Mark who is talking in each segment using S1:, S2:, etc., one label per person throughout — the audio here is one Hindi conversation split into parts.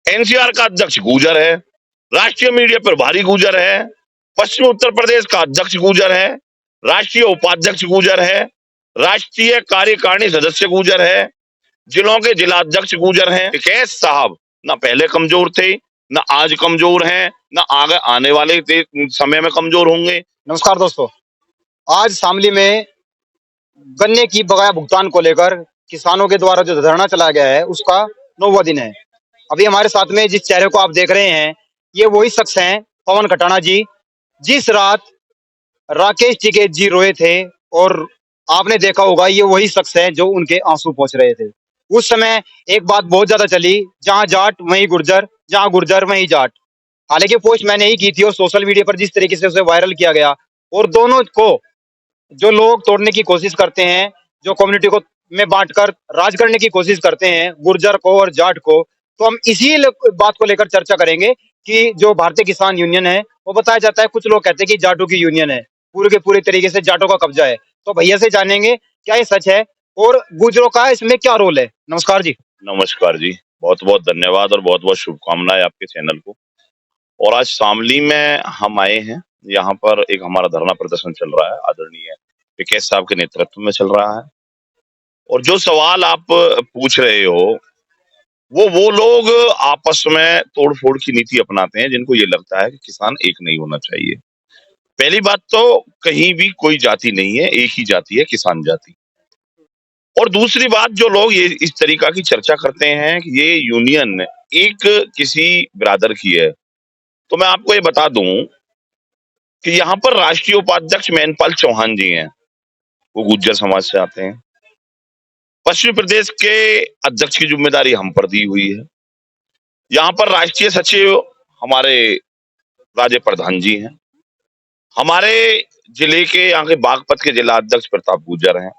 S1: एनसीआर का अध्यक्ष गुर्जर है, राष्ट्रीय मीडिया पर भारी गुर्जर है, पश्चिमी उत्तर प्रदेश का अध्यक्ष गुर्जर है, राष्ट्रीय उपाध्यक्ष गुर्जर है, राष्ट्रीय कार्यकारिणी सदस्य गुर्जर है, जिलों के जिलाध्यक्ष गुर्जर हैं। टिकैत साहब ना पहले कमजोर थे, ना आज कमजोर हैं, ना आगे आने वाले समय में कमजोर होंगे।
S2: नमस्कार दोस्तों, आज शामली में गन्ने की बकाया भुगतान को लेकर किसानों के द्वारा जो धरना चलाया गया है उसका 9वां दिन है। अभी हमारे साथ में जिस चेहरे को आप देख रहे हैं ये वही शख्स हैं, पवन खटाना जी। जिस रात राकेश टिकैत जी रोए थे और आपने देखा होगा ये वही शख्स हैं जो उनके आंसू पोंछ रहे थे। उस समय एक बात बहुत ज्यादा चली, जहां जाट वहीं गुर्जर, जहां गुर्जर वहीं जाट। हालांकि पोस्ट मैंने ही की थी और सोशल मीडिया पर जिस तरीके से उसे वायरल किया गया और दोनों को जो लोग तोड़ने की कोशिश करते हैं, जो कम्युनिटी को में बांटकर राज करने की कोशिश करते हैं, गुर्जर को और जाट को, तो हम इसी बात को लेकर चर्चा करेंगे कि जो भारतीय किसान यूनियन है वो बताया जाता है, कुछ लोग कहते हैं कि जाटों की यूनियन है, पूरे के पूरे तरीके से जाटों का कब्जा है। तो भैया से जानेंगे क्या ये सच है और गुर्जरों का इसमें क्या रोल है। नमस्कार जी।
S1: नमस्कार जी, बहुत बहुत धन्यवाद और बहुत बहुत शुभकामनाएं आपके चैनल को। और आज शामली में हम आए हैं, यहाँ पर एक हमारा धरना प्रदर्शन चल रहा है, आदरणीय टिकैत साहब के नेतृत्व में चल रहा है। और जो सवाल आप पूछ रहे हो, वो लोग आपस में तोड़-फोड़ की नीति अपनाते हैं, जिनको ये लगता है कि किसान एक नहीं होना चाहिए। पहली बात तो कहीं भी कोई जाति नहीं है, एक ही जाति है, किसान जाति। और दूसरी बात, जो लोग ये इस तरीका की चर्चा करते हैं कि ये यूनियन एक किसी बिरादर की है, तो मैं आपको ये बता दूं कि यहाँ पर राष्ट्रीय उपाध्यक्ष मैनपाल चौहान जी हैं, वो गुर्जर समाज से आते हैं। पश्चिमी प्रदेश के अध्यक्ष की जिम्मेदारी हम पर दी हुई है। यहाँ पर राष्ट्रीय सचिव हमारे राजे प्रधान जी हैं। हमारे जिले के, यहाँ के बागपत के जिला अध्यक्ष प्रताप गुर्जर हैं।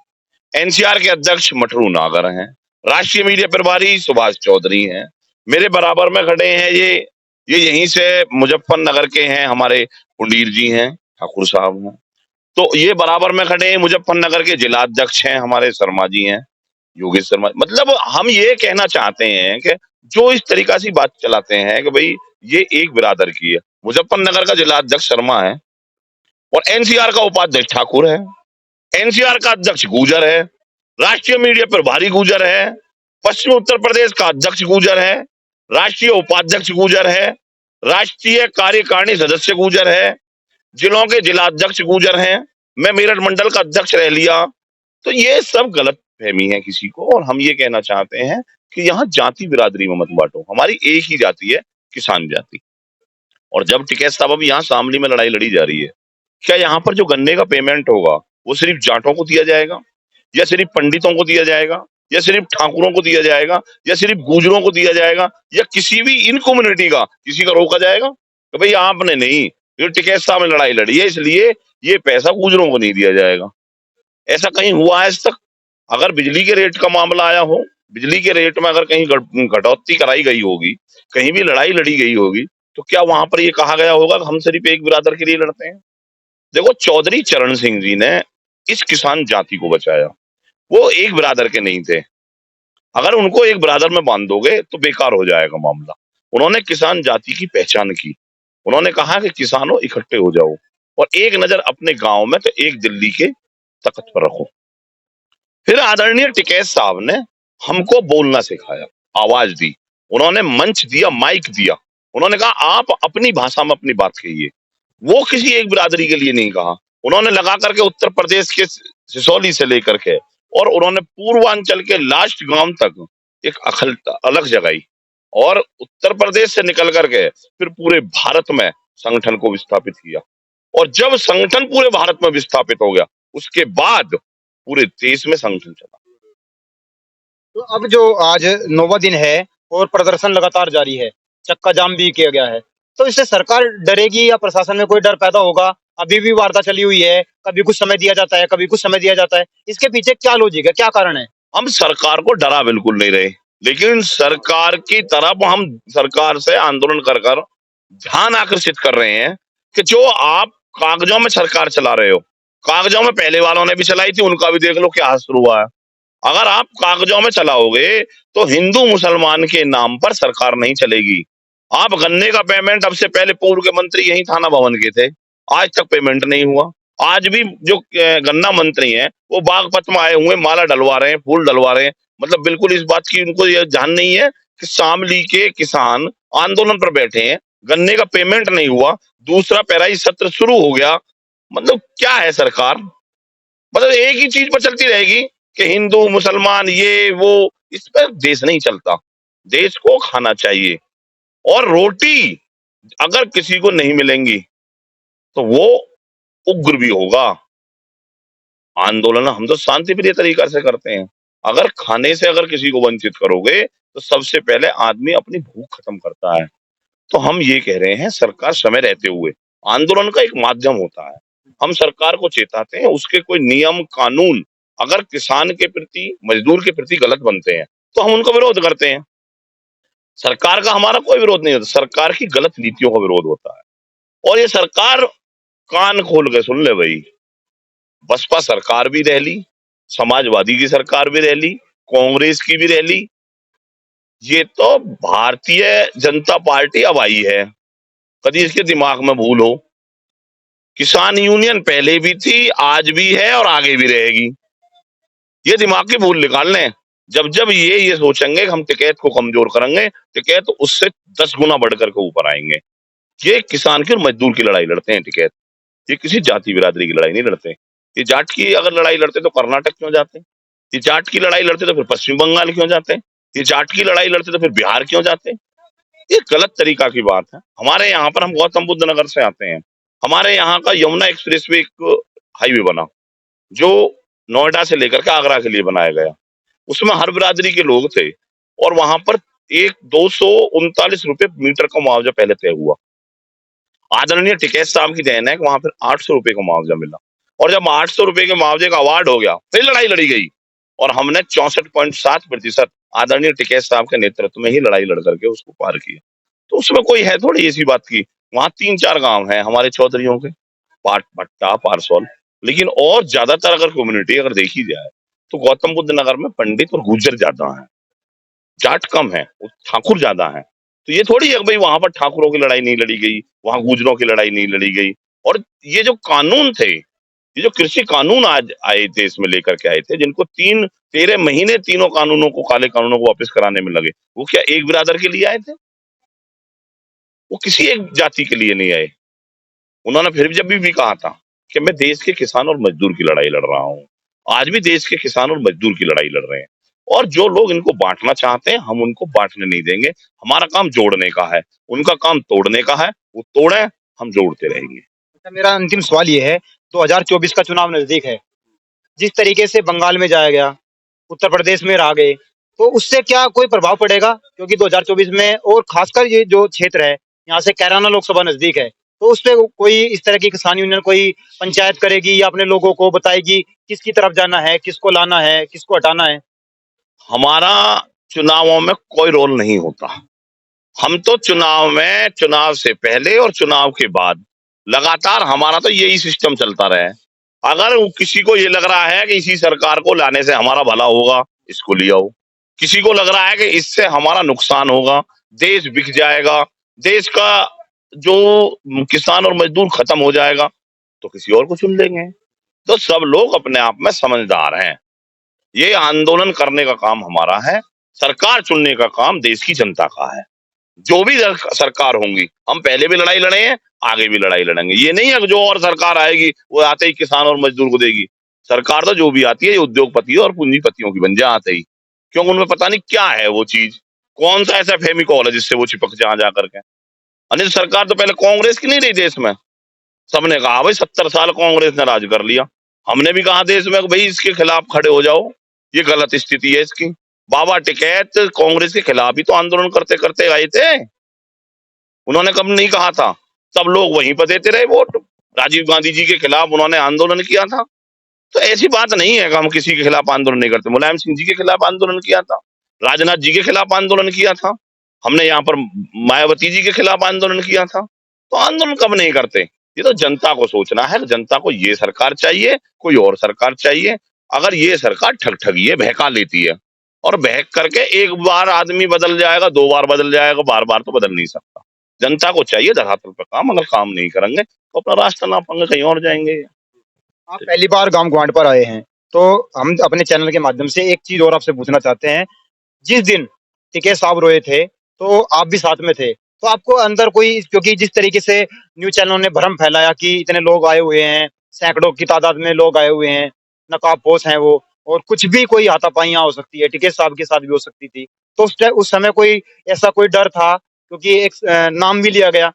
S1: एनसीआर के अध्यक्ष मटरू नागर हैं। राष्ट्रीय मीडिया प्रभारी सुभाष चौधरी हैं। मेरे बराबर में खड़े हैं ये यहीं से मुजफ्फरनगर के हैं, हमारे पुंडीर जी हैं, ठाकुर साहब हैं। तो ये बराबर में खड़े हैं मुजफ्फरनगर के जिला अध्यक्ष हैं, हमारे शर्मा जी हैं, योगेश शर्मा। मतलब हम ये कहना चाहते हैं कि जो इस तरीका से बात चलाते हैं कि भाई ये एक बिरादर की है, मुजफ्फरनगर का जिला अध्यक्ष शर्मा है और एनसीआर का उपाध्यक्ष ठाकुर है, एनसीआर का अध्यक्ष गुर्जर है, राष्ट्रीय मीडिया पर भारी गुर्जर है, पश्चिमी उत्तर प्रदेश का अध्यक्ष गुर्जर है, राष्ट्रीय उपाध्यक्ष गुर्जर है, राष्ट्रीय कार्यकारिणी सदस्य गुर्जर है, जिलों के जिलाध्यक्ष गुर्जर हैं। मैं मेरठ मंडल का अध्यक्ष रह लिया। तो ये सब गलत फहमी है किसी को, और हम ये कहना चाहते हैं कि यहाँ जाति बिरादरी में मत बांटो। हमारी एक ही जाति है, किसान जाति। और जब टिकैत साहब अभी यहाँ शामली में लड़ाई लड़ी जा रही है, क्या यहाँ पर जो गन्ने का पेमेंट होगा वो सिर्फ जाटों को दिया जाएगा, या सिर्फ पंडितों को दिया जाएगा, या सिर्फ ठाकुरों को दिया जाएगा, या सिर्फ गुर्जरों को दिया जाएगा, या किसी भी इन कम्युनिटी का किसी का रोका जाएगा? तो भाई आपने नहीं, ये टिकैत साहब में लड़ाई लड़ी है इसलिए ये पैसा गुर्जरों को नहीं दिया जाएगा। ऐसा कहीं हुआ है आज तक? अगर बिजली के रेट का मामला आया हो, बिजली के रेट में अगर कहीं कटौती कराई गई होगी, कहीं भी लड़ाई लड़ी गई होगी, तो क्या वहां पर ये कहा गया होगा कि हम सिर्फ एक बिरादर के लिए लड़ते हैं? देखो, चौधरी चरण सिंह जी ने इस किसान जाति को बचाया। वो एक बिरादर के नहीं थे। अगर उनको एक बिरादर में बांध दोगे तो बेकार हो जाएगा मामला। उन्होंने किसान जाति की पहचान की। उन्होंने कहा कि किसानों इकट्ठे हो जाओ और एक नजर अपने गांव में तो एक दिल्ली के तख्त पर रखो। फिर आदरणीय टिकैत साहब ने हमको बोलना सिखाया, आवाज दी, उन्होंने मंच दिया, माइक दिया। उन्होंने कहा आप अपनी भाषा में अपनी बात कहिए। वो किसी एक बिरादरी के लिए नहीं कहा। उन्होंने लगा करके उत्तर प्रदेश के सिसौली से लेकर के और उन्होंने पूर्वांचल के लास्ट गांव तक एक अलग जगाई, और उत्तर प्रदेश से निकल करके फिर पूरे भारत में संगठन को विस्थापित किया। और जब संगठन पूरे भारत में विस्थापित हो गया, उसके बाद पूरे देश में संगठन चला।
S2: तो अब जो आज 9वां दिन है और प्रदर्शन लगातार जारी है, चक्का जाम भी किया गया है, तो इससे सरकार डरेगी या प्रशासन में कोई डर पैदा होगा? अभी भी वार्ता चली हुई है, कभी कुछ समय दिया जाता है, कभी कुछ समय दिया जाता है। इसके पीछे क्या लॉजिक है, क्या कारण है?
S1: हम सरकार को डरा बिल्कुल नहीं रहे, लेकिन सरकार की तरफ हम सरकार से आंदोलन कर कर ध्यान आकर्षित कर रहे हैं कि जो आप कागजों में सरकार चला रहे हो, कागजों में पहले वालों ने भी चलाई थी, उनका भी देख लो क्या हाल शुरू हुआ है। अगर आप कागजों में चलाओगे तो हिंदू मुसलमान के नाम पर सरकार नहीं चलेगी। आप गन्ने का पेमेंट, अब से पहले पूर्व के मंत्री यही थाना भवन के थे, आज तक पेमेंट नहीं हुआ। आज भी जो गन्ना मंत्री हैं वो बागपत में आए हुए माला डलवा रहे हैं, फूल डलवा रहे हैं। मतलब बिल्कुल इस बात की उनको ये ध्यान नहीं है कि शामली के किसान आंदोलन पर बैठे हैं, गन्ने का पेमेंट नहीं हुआ, दूसरा पेराई सत्र शुरू हो गया। मतलब क्या है सरकार? मतलब एक ही चीज पर चलती रहेगी कि हिंदू मुसलमान ये वो, इस पर देश नहीं चलता। देश को खाना चाहिए, और रोटी अगर किसी को नहीं मिलेंगी तो वो उग्र भी होगा। आंदोलन हम तो शांति प्रिय तरीका से करते हैं। अगर खाने से अगर किसी को वंचित करोगे तो सबसे पहले आदमी अपनी भूख खत्म करता है। तो हम ये कह रहे हैं, सरकार समय रहते हुए, आंदोलन का एक माध्यम होता है, हम सरकार को चेताते हैं, उसके कोई नियम कानून अगर किसान के प्रति, मजदूर के प्रति गलत बनते हैं तो हम उनका विरोध करते हैं। सरकार का हमारा कोई विरोध नहीं होता, सरकार की गलत नीतियों का विरोध होता है। और ये सरकार कान खोल के सुन ले भाई, बसपा सरकार भी रह ली, समाजवादी की सरकार भी रह ली, कांग्रेस की भी रह ली, ये तो भारतीय जनता पार्टी अब आई है। कभी इसके दिमाग में भूल हो, किसान यूनियन पहले भी थी, आज भी है और आगे भी रहेगी। ये दिमाग की भूल निकाल लें। जब जब ये सोचेंगे कि हम टिकैत को कमजोर करेंगे, टिकैत उससे 10 गुना बढ़कर के ऊपर आएंगे। ये किसान की और मजदूर की लड़ाई लड़ते हैं टिकैत, ये किसी जाति बिरादरी की लड़ाई नहीं लड़ते। ये जाट की अगर लड़ाई लड़ते तो कर्नाटक क्यों जाते? ये जाट की लड़ाई लड़ते तो फिर पश्चिम बंगाल क्यों जाते? ये जाट की लड़ाई लड़ते तो फिर बिहार क्यों जाते? ये गलत तरीका की बात है। हमारे यहाँ पर, हम गौतम बुद्ध नगर से आते हैं, हमारे यहाँ का यमुना एक्सप्रेस वे एक हाईवे बना जो नोएडा से लेकर के आगरा के लिए बनाया गया। उसमें हर बिरादरी के लोग थे और वहां पर एक 239 रुपए मीटर का मुआवजा पहले तय हुआ। आदरणीय टिकैत साहब की देन है कि वहां फिर 800 रुपए का मुआवजा मिला, और जब 800 रुपए के मुआवजे का अवार्ड हो गया फिर लड़ाई लड़ी गई, और हमने 64.7% आदरणीय टिकैत साहब के नेतृत्व में ही लड़ाई लड़ करके उसको पार किया। तो उसमें कोई है थोड़ी ऐसी बात की, वहां 3-4 गांव हैं हमारे चौधरियों के, पाट भट्टा पारसौल, लेकिन और ज्यादातर अगर कम्युनिटी अगर देखी जाए तो गौतम बुद्ध नगर में पंडित और गुर्जर ज्यादा है, जाट कम है, ठाकुर ज्यादा है। तो ये थोड़ी है कि भाई वहां पर ठाकुरों की लड़ाई नहीं लड़ी गई, वहां गुजरों की लड़ाई नहीं लड़ी गई। और ये जो कानून थे, ये जो कृषि कानून आज आए थे, इसमें लेकर के आए थे, जिनको 13 महीने तीनों कानूनों को, काले कानूनों को वापस कराने में लगे, वो क्या एक बिरादर के लिए आए थे? वो किसी एक जाति के लिए नहीं आए। उन्होंने फिर जब भी कहा था कि मैं देश के किसान और मजदूर की लड़ाई लड़ रहा हूँ, आज भी देश के किसान और मजदूर की लड़ाई लड़ रहे हैं। और जो लोग इनको बांटना चाहते हैं, हम उनको बांटने नहीं देंगे। हमारा काम जोड़ने का है, उनका काम तोड़ने का है। वो तोड़े, हम जोड़ते रहेंगे।
S2: अच्छा, मेरा अंतिम सवाल ये है, 2024 का चुनाव नजदीक है, जिस तरीके से बंगाल में जाया गया, उत्तर प्रदेश में रह गए, तो उससे क्या कोई प्रभाव पड़ेगा? क्योंकि 2024 में, और खासकर ये जो क्षेत्र है, यहाँ से कैराना लोकसभा नजदीक है, तो उस पे कोई इस तरह की किसान यूनियन कोई पंचायत करेगी या अपने लोगों को बताएगी किसकी तरफ जाना है, किसको लाना है, किसको हटाना है?
S1: हमारा चुनावों में कोई रोल नहीं होता। हम तो चुनाव में, चुनाव से पहले और चुनाव के बाद लगातार हमारा तो यही सिस्टम चलता रहा है। अगर किसी को ये लग रहा है कि इसी सरकार को लाने से हमारा भला होगा, इसको ले आओ। किसी को लग रहा है कि इससे हमारा नुकसान होगा, देश बिक जाएगा, देश का जो किसान और मजदूर खत्म हो जाएगा, तो किसी और को चुन लेंगे। तो सब लोग अपने आप में समझदार हैं। ये आंदोलन करने का काम हमारा है, सरकार चुनने का काम देश की जनता का है। जो भी सरकार होंगी, हम पहले भी लड़ाई लड़े हैं, आगे भी लड़ाई लड़ेंगे। ये नहीं है कि जो और सरकार आएगी वो आते ही किसान और मजदूर को देगी। सरकार तो जो भी आती है ये उद्योगपतियों और पूंजीपतियों की बन जाए आते ही, क्योंकि उनमें पता नहीं क्या है वो चीज, कौन सा ऐसा फेविकॉल है जिससे वो चिपक जा करके। अनिल, सरकार तो पहले कांग्रेस की नहीं रही देश में, सबने कहा भाई 70 साल कांग्रेस ने राज कर लिया। हमने भी कहा देश में भाई इसके खिलाफ खड़े हो जाओ, ये गलत स्थिति है इसकी। बाबा टिकैत कांग्रेस के खिलाफ ही तो आंदोलन करते करते आए थे, उन्होंने कब नहीं कहा था? सब लोग वहीं पर देते रहे वोट। राजीव गांधी जी के खिलाफ उन्होंने आंदोलन किया था। तो ऐसी बात नहीं है कि हम किसी के खिलाफ आंदोलन नहीं करते। मुलायम सिंह जी के खिलाफ आंदोलन किया था, राजनाथ जी के खिलाफ आंदोलन किया था, हमने यहाँ पर मायावती जी के खिलाफ आंदोलन किया था। तो आंदोलन कब नहीं करते? ये तो जनता को सोचना है, जनता को ये सरकार चाहिए, कोई और सरकार चाहिए। अगर ये सरकार ठग-ठगी है, बहका लेती है और बहक करके एक बार आदमी बदल जाएगा, 2 बार बदल जाएगा, बार-बार तो बदल नहीं सकता। जनता को चाहिए धरातल पे काम, अगर काम नहीं करेंगे तो अपना रास्ता नापेंगे, कहीं और जाएँगे।
S2: आप पहली बार गाँव ग्वांड पर आए हैं, तो हम अपने चैनल के माध्यम से एक चीज़ और आपसे पूछना चाहते हैं। जिस दिन टिकैत साहब रोए थे, तो आप भी साथ में थे। तो आपको अंदर कोई, क्योंकि जिस तरीके से न्यूज़ चैनलों ने भ्रम फैलाया कि इतने लोग आए हुए हैं, सैकड़ों की तादाद में लोग आए हुए हैं, नकाबपोश हैं वो, और कुछ भी कोई हाथापाइयाँ हो सकती है, टिकैत साहब के साथ भी हो सकती थी। तो उस समय कोई ऐसा कोई डर था, क्योंकि एक नाम भी लिया गया,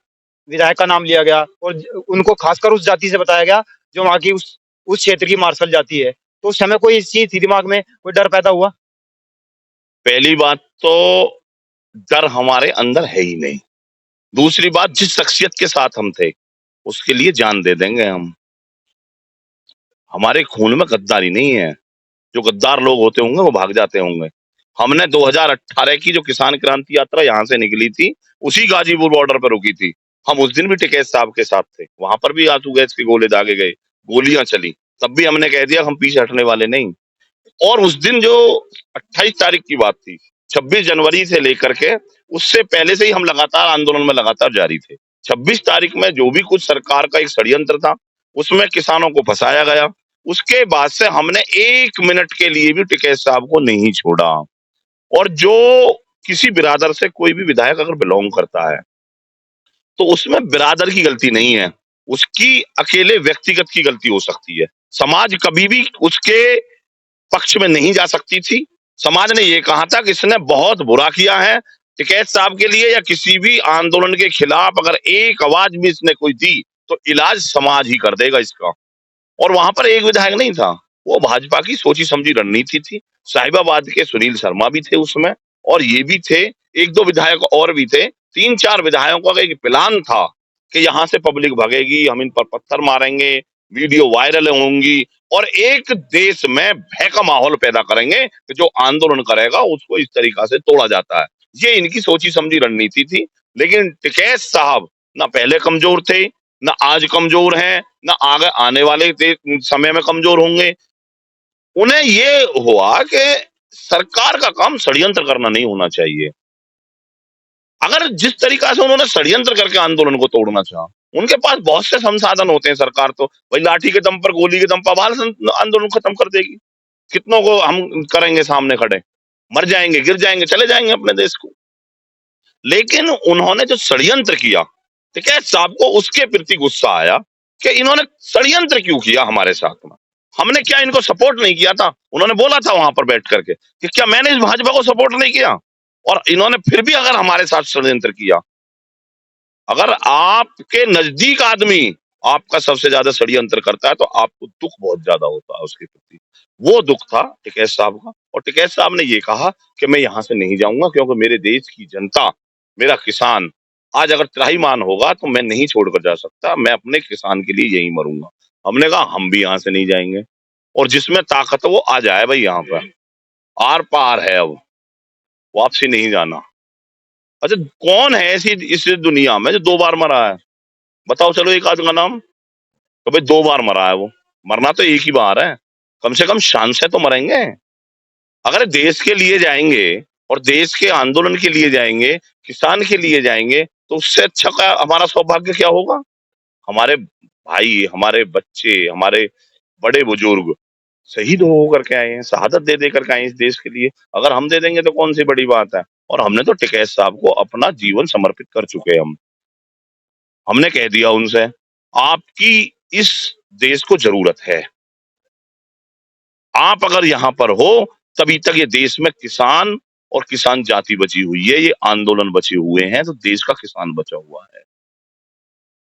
S2: विधायक का नाम लिया गया और उनको खासकर उस जाति से बताया गया, जो वहाँ की उस क्षेत्र की मार्शल जाति है। तो उस समय कोई इस चीज़ थी दिमाग में, कोई डर पैदा हुआ?
S1: पहली बात तो डर हमारे अंदर है ही नहीं। दूसरी बात, जिस शख्सियत के साथ हम थे, उसके लिए जान दे देंगे हम। हमारे खून में गद्दारी नहीं है। जो गद्दार लोग होते होंगे वो भाग जाते होंगे। हमने 2018 की जो किसान क्रांति यात्रा यहाँ से निकली थी, उसी गाजीपुर बॉर्डर पे रुकी थी। हम उस दिन भी टिकैत साहब के साथ थे। वहां पर भी आंसू गैस के गोले दागे गए, गोलियां चली। तब भी हमने कह दिया हम पीछे हटने वाले नहीं। और उस दिन जो 28 तारीख की बात थी, 26 जनवरी से लेकर के उससे पहले से ही हम लगातार आंदोलन में लगातार जारी थे। 26 तारीख में जो भी कुछ सरकार का एक षड्यंत्र था, उसमें किसानों को फंसाया गया। उसके बाद से हमने 1 मिनट के लिए भी टिकैत साहब को नहीं छोड़ा। और जो किसी बिरादर से कोई भी विधायक अगर बिलोंग करता है, तो उसमें बिरादर की गलती नहीं है, उसकी अकेले व्यक्तिगत की गलती हो सकती है। समाज कभी भी उसके पक्ष में नहीं जा सकती थी। समाज ने ये कहा था कि इसने बहुत बुरा किया है। टिकैत साहब के लिए या किसी भी आंदोलन के खिलाफ अगर एक आवाज भी इसने कोई दी, तो इलाज समाज ही कर देगा इसका। और वहां पर एक विधायक नहीं था, वो भाजपा की सोची समझी रणनीति थी। साहिबाबाद के सुनील शर्मा भी थे उसमें, और ये भी थे, 1-2 विधायक और भी थे। 3-4 विधायकों का एक प्लान था कि यहाँ से पब्लिक भगेगी, हम इन पर पत्थर मारेंगे, वीडियो वायरल होंगी और एक देश में भय का माहौल पैदा करेंगे कि जो आंदोलन करेगा उसको इस तरीका से तोड़ा जाता है। ये इनकी सोची समझी रणनीति थी। लेकिन टिकैत साहब ना पहले कमजोर थे, ना आज कमजोर हैं, ना आगे आने वाले समय में कमजोर होंगे। उन्हें ये हुआ कि सरकार का काम षड्यंत्र करना नहीं होना चाहिए। अगर जिस तरीका से उन्होंने षड्यंत्र करके आंदोलन को तोड़ना चाहा, उनके पास बहुत से संसाधन होते हैं। सरकार तो भाई लाठी के दम पर, गोली के दम पर आवाज आंदोलन खत्म कर देगी। कितनों को हम करेंगे सामने खड़े, मर जाएंगे, गिर जाएंगे, चले जाएंगे अपने देश को। लेकिन उन्होंने जो षड्यंत्र किया, टिकैत साहब को उसके प्रति गुस्सा आया कि इन्होंने षड्यंत्र क्यों किया हमारे साथ में। हमने क्या इनको सपोर्ट नहीं किया था? उन्होंने बोला था वहां पर बैठ करके कि क्या मैंने इस भाजपा को सपोर्ट नहीं किया? और इन्होंने फिर भी अगर हमारे साथ षड्यंत्र किया, अगर आपके नजदीक आदमी आपका सबसे ज्यादा षड्यंत्र करता है, तो आपको दुख बहुत ज्यादा होता है उसके प्रति। वो दुख था टिकैत साहब का, और टिकैत साहब ने ये कहा कि मैं यहाँ से नहीं जाऊंगा, क्योंकि मेरे देश की जनता, मेरा किसान आज अगर त्राहिमाम होगा तो मैं नहीं छोड़कर जा सकता, मैं अपने किसान के लिए यहीं मरूंगा। हमने कहा हम भी यहाँ से नहीं जाएंगे, और जिसमें ताकत है वो आ जाए भाई, यहाँ पर आर पार है, अब वापसी नहीं जाना। अच्छा, कौन है ऐसी इस दुनिया में जो 2 बार मरा है? बताओ चलो एक आदमी का नाम। तो भाई 2 बार मरा है वो, मरना तो एक ही बार है, कम से कम शान से तो मरेंगे। अगर देश के लिए जाएंगे और देश के आंदोलन के लिए जाएंगे, किसान के लिए जाएंगे, तो उससे अच्छा का हमारा सौभाग्य क्या होगा? हमारे भाई, हमारे बच्चे, हमारे बड़े बुजुर्ग शहीद हो करके आए हैं, शहादत दे दे करके आए हैं इस देश के लिए। अगर हम दे देंगे तो कौन सी बड़ी बात है? और हमने तो टिकैत साहब को अपना जीवन समर्पित कर चुके हैं। हमने कह दिया उनसे, आपकी इस देश को जरूरत है, आप अगर यहाँ पर हो तभी तक ये देश में किसान और किसान जाति बची हुई है, ये आंदोलन बचे हुए हैं, तो देश का किसान बचा हुआ है।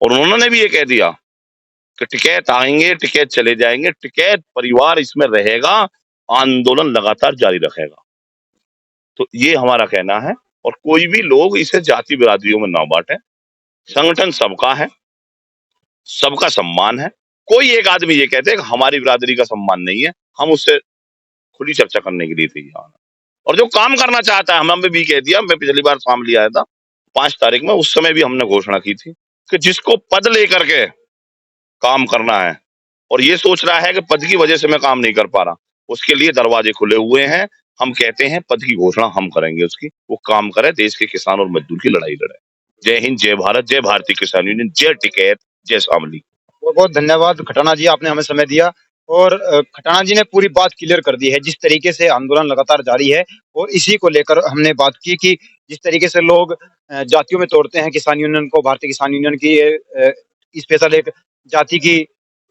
S1: और उन्होंने भी ये कह दिया कि टिकैत आएंगे, टिकैत चले जाएंगे, टिकैत परिवार इसमें रहेगा, आंदोलन लगातार जारी रखेगा। तो ये हमारा कहना है, और कोई भी लोग इसे जाति बिरादरियों में ना बांटे। संगठन सबका है, सबका सम्मान है। कोई एक आदमी ये कहते हैं कि हमारी बिरादरी का सम्मान नहीं है, हम उससे खुली चर्चा करने के लिए तैयार हैं। और जो काम करना चाहता है, हमने भी कह दिया, मैं पिछली बार शामली आया था 5 तारीख में, उस समय भी हमने घोषणा की थी कि जिसको पद लेकर के काम करना है और ये सोच रहा है कि पद की वजह से मैं काम नहीं कर पा रहा, उसके लिए दरवाजे खुले हुए हैं। हम कहते हैं पद की घोषणा हम करेंगे उसकी, वो काम करे, देश के किसान और मजदूर की लड़ाई लड़े। जय हिंद, जय भारत, जय भारतीय किसान यूनियन, जय टिकैत, जय शामली।
S2: बहुत बहुत धन्यवाद खटाना जी, आपने हमें समय दिया। और खटाना जी ने पूरी बात क्लियर कर दी है जिस तरीके से आंदोलन लगातार जारी है। और इसी को लेकर हमने बात की कि जिस तरीके से लोग जातियों में तोड़ते हैं किसान यूनियन को, भारतीय किसान यूनियन की स्पेशल एक जाति की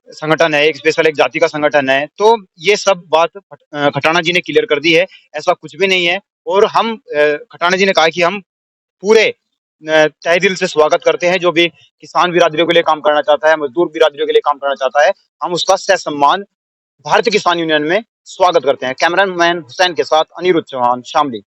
S2: संगठन है, एक स्पेशल एक जाति का संगठन है। तो ये सब बात खटाना जी ने क्लियर कर दी है, ऐसा कुछ भी नहीं है। और हम खटाना जी ने कहा कि हम पूरे तहे दिल से स्वागत करते हैं जो भी किसान बिरादरियों के लिए काम करना चाहता है, मजदूर बिरादरियों के लिए काम करना चाहता है, हम उसका ससम्मान भारतीय किसान यूनियन में स्वागत करते हैं। कैमरामैन हुसैन के साथ अनिरुद्ध चौहान, शामली।